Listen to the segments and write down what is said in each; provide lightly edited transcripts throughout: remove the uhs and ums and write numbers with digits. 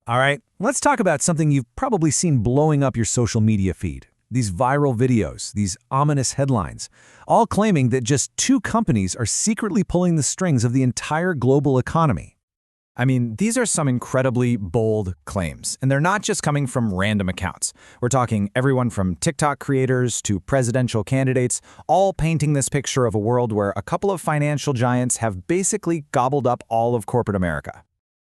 All right, let's talk about something you've probably seen blowing up your social media feed. These viral videos, these ominous headlines, all claiming that just two companies are secretly pulling the strings of the entire global economy. I mean, these are some incredibly bold claims, and they're not just coming from random accounts. We're talking everyone from TikTok creators to presidential candidates, all painting this picture of a world where a couple of financial giants have basically gobbled up all of corporate America.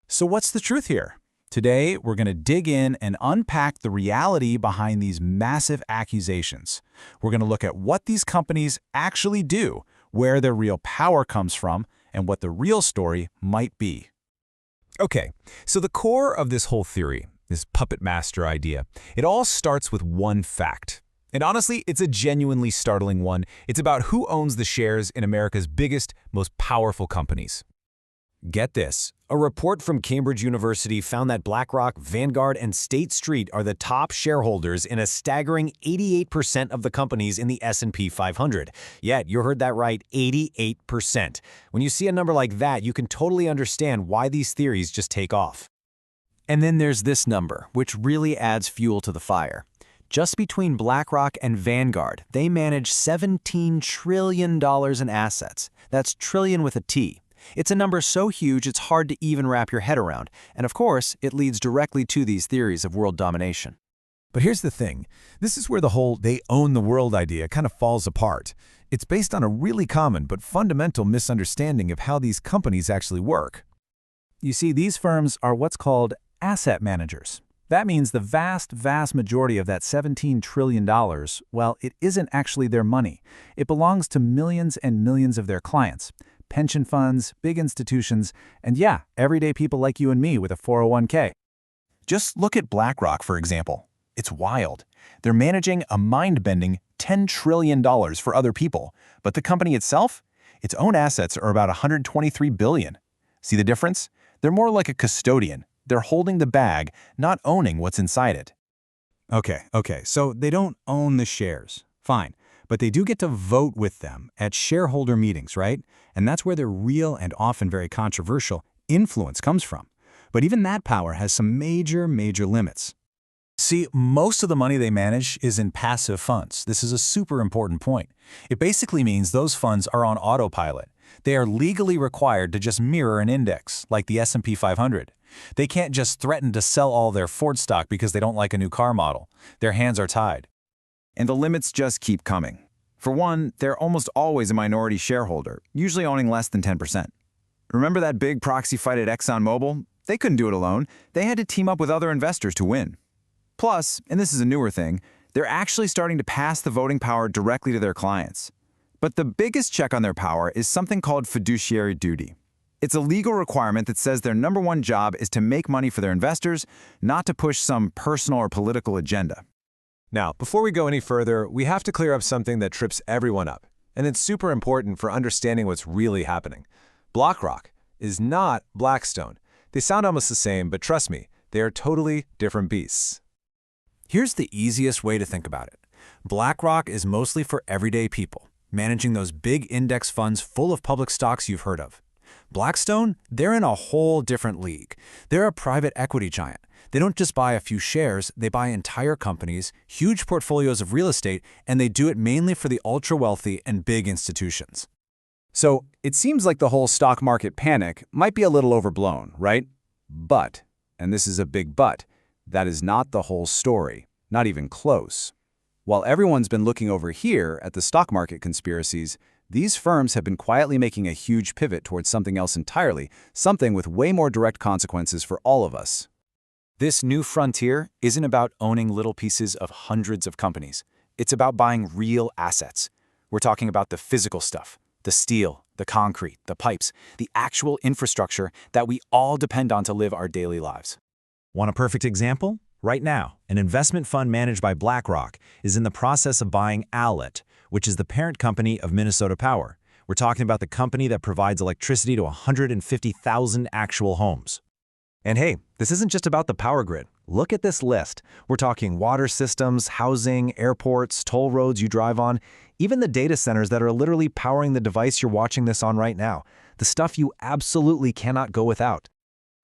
So what's the truth here? Today, we're going to dig in and unpack the reality behind these massive accusations. We're going to look at what these companies actually do, where their real power comes from, and what the real story might be. Okay, so the core of this whole theory, this puppet master idea, it all starts with one fact. And honestly, it's a genuinely startling one. It's about who owns the shares in America's biggest, most powerful companies. Get this. A report from Cambridge University found that BlackRock, Vanguard, and State Street are the top shareholders in a staggering 88% of the companies in the S&P 500. Yet, you heard that right, 88%. When you see a number like that, you can totally understand why these theories just take off. And then there's this number, which really adds fuel to the fire. Just between BlackRock and Vanguard, they manage $17 trillion in assets. That's trillion with a T. It's a number so huge it's hard to even wrap your head around, and of course, it leads directly to these theories of world domination. But here's the thing. This is where the whole "they own the world" idea kind of falls apart. It's based on a really common but fundamental misunderstanding of how these companies actually work. You see, these firms are what's called asset managers. That means the vast majority of that $17 trillion, well, it isn't actually their money. It belongs to millions and millions of their clients. Pension funds, big institutions, and yeah, everyday people like you and me with a 401k. Just look at BlackRock, for example. It's wild. They're managing a mind-bending $10 trillion for other people, but the company itself, its own assets are about $123 billion. See the difference? They're more like a custodian. They're holding the bag, not owning what's inside it. Okay, so they don't own the shares. Fine. But they do get to vote with them at shareholder meetings, right? And that's where their real and often very controversial influence comes from. But even that power has some major limits. See, most of the money they manage is in passive funds. This is a super important point. It basically means those funds are on autopilot. They are legally required to just mirror an index, like the S&P 500. They can't just threaten to sell all their Ford stock because they don't like a new car model. Their hands are tied. And the limits just keep coming. For one, they're almost always a minority shareholder, usually owning less than 10%. Remember that big proxy fight at ExxonMobil? They couldn't do it alone. They had to team up with other investors to win. Plus, and this is a newer thing, they're actually starting to pass the voting power directly to their clients. But the biggest check on their power is something called fiduciary duty. It's a legal requirement that says their number one job is to make money for their investors, not to push some personal or political agenda. Now, before we go any further, we have to clear up something that trips everyone up, and it's super important for understanding what's really happening. BlackRock is not Blackstone. They sound almost the same, but trust me, they are totally different beasts. Here's the easiest way to think about it. BlackRock is mostly for everyday people, managing those big index funds full of public stocks you've heard of. Blackstone, they're in a whole different league. They're a private equity giant. They don't just buy a few shares, they buy entire companies, huge portfolios of real estate, and they do it mainly for the ultra-wealthy and big institutions. So, it seems like the whole stock market panic might be a little overblown, right? But, and this is a big but, that is not the whole story, not even close. While everyone's been looking over here at the stock market conspiracies, these firms have been quietly making a huge pivot towards something else entirely, something with way more direct consequences for all of us. This new frontier isn't about owning little pieces of hundreds of companies. It's about buying real assets. We're talking about the physical stuff, the steel, the concrete, the pipes, the actual infrastructure that we all depend on to live our daily lives. Want a perfect example? Right now, an investment fund managed by BlackRock is in the process of buying Owlet, which is the parent company of Minnesota Power. We're talking about the company that provides electricity to 150,000 actual homes. And hey, this isn't just about the power grid. Look at this list. We're talking water systems, housing, airports, toll roads you drive on, even the data centers that are literally powering the device you're watching this on right now, the stuff you absolutely cannot go without.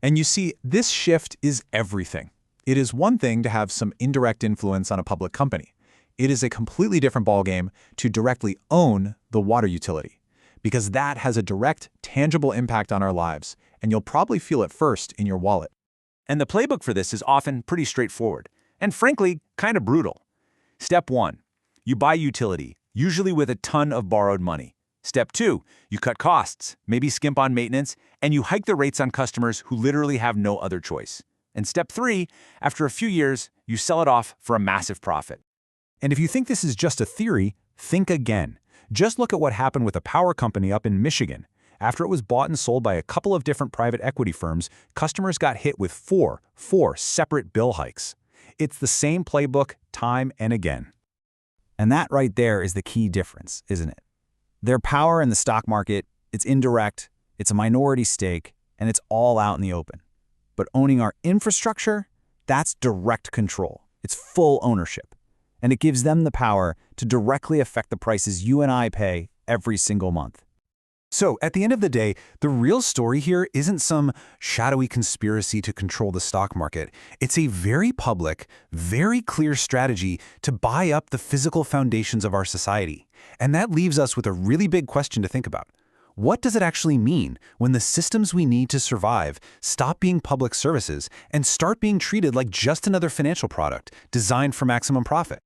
And you see, this shift is everything. It is one thing to have some indirect influence on a public company. It is a completely different ballgame to directly own the water utility, because that has a direct, tangible impact on our lives, and you'll probably feel it first in your wallet. And the playbook for this is often pretty straightforward, and frankly, kind of brutal. Step 1. You buy utility, usually with a ton of borrowed money. Step 2. You cut costs, maybe skimp on maintenance, and you hike the rates on customers who literally have no other choice. And step 3, after a few years, you sell it off for a massive profit. And if you think this is just a theory, think again. Just look at what happened with a power company up in Michigan. After it was bought and sold by a couple of different private equity firms, customers got hit with four separate bill hikes. It's the same playbook time and again. And that right there is the key difference, isn't it? Their power in the stock market, it's indirect, it's a minority stake, and it's all out in the open. But owning our infrastructure, that's direct control. It's full ownership. And it gives them the power to directly affect the prices you and I pay every single month. So, at the end of the day, the real story here isn't some shadowy conspiracy to control the stock market. It's a very public, very clear strategy to buy up the physical foundations of our society. And that leaves us with a really big question to think about. What does it actually mean when the systems we need to survive stop being public services and start being treated like just another financial product designed for maximum profit?